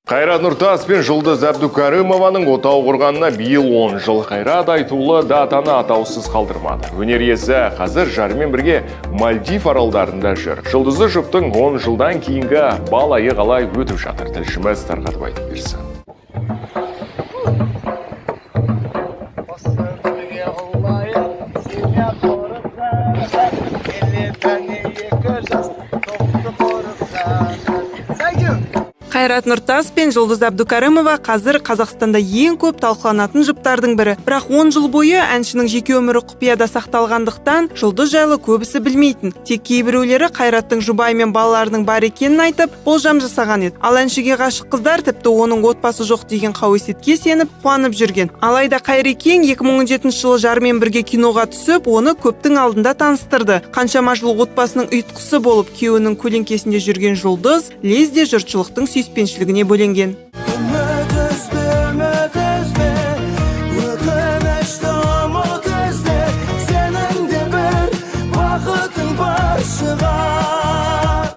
Қайрат Нұртас пен Жұлдыз Әбдукәрімованың отау құрғанына биыл 10 жыл. Қайрат айтулы датаны атаусыз қалдырмады. Өнер иесі қазір жарымен бірге Мальдив аралдарында жүр. Жұлдызды жұптың 10 жылдан кейінгі балайы қалай өтіп жатыр, тілшіміз тарқатып айтып берсін. Қайрат Нұртас пен Жұлдыз Әбдукәрімова қазір Қазақстанда ең көп талқыланатын жұптардың бірі. Бірақ 10 жыл бойы әншінің жеке өмірі құпияда сақталғандықтан Жұлдыз жайлы көбісі білмейтін. Тек кейбіреулері Қайраттың жұбайы мен балаларының бар екенін айтып, болжам жасаған еді. Ал әншіге ғашық қыздар тіпті оның отбасы жоқ деген қауесетке сеніп қуанып жүрген. Алайда Қайрекең 2017 жылы жарымен бірге киноға түсіп, оны көптің алдында таныстырды. Қаншама жыл отбасының ұйытқысы болып, күйеуінің көлеңкесінде жүрген Жұлдыз лезде жұртшылықтың сүйіспеншілігіне бөленген.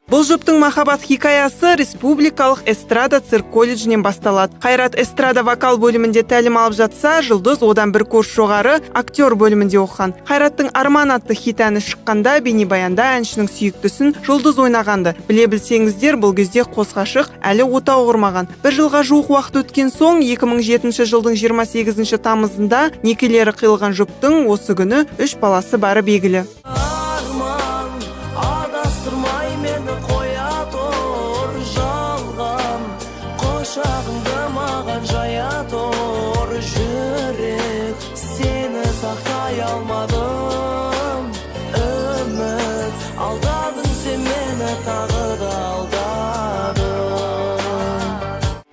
Бұл жұптың махаббат хикаясы республикалық эстрада цирк колледжінен басталады. Қайрат эстрада вокал бөлімінде тәлім алып жатса, Жұлдыз одан бір курс жоғары актер бөлімінде оқыған. Қайраттың Арман атты хит әні шыққанда бейнебаянда әншінің сүйіктісін Жұлдыз ойнағанды. Біле білсеңіздер, бұл кезде қос ғашық әлі отау құрмаған. Bir жылға жуық уақыт өткен соң 2007 жылдың 28 тамызында некелері қиылған жұптың осы күні 3 баласы бары белгілі. Құшағыңды маған жая тұр, жүрек сені сақтай алмадым. Үміт алдадың сен мені, тағы да алдадың.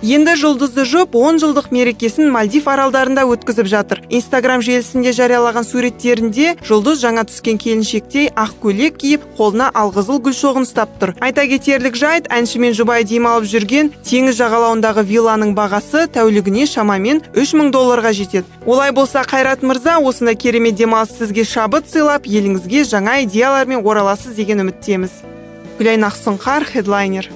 Енді жұлдызды жұп 10 жылдық мерекесін Мальдив аралдарында өткізіп жатыр. Инстаграм желісінде жариялаған суреттерінде Жұлдыз жаңа түскен келіншектей ақ көйлек киіп, қолына алқызыл гүл шоғын ұстап тұр. Айта кетерлік жайт, әнші мен жұбайы демалып жүрген теңіз жағалауындағы вилланың бағасы тәулігіне шамамен $3000 жетеді. Олай болса, Қайрат мырза, осындай керемет демалыс сізге шабыт сыйлап, еліңізге жаңа идеялармен ораласыз деген үміттеміз. Гүлайнақ Сұңқар, Headliner.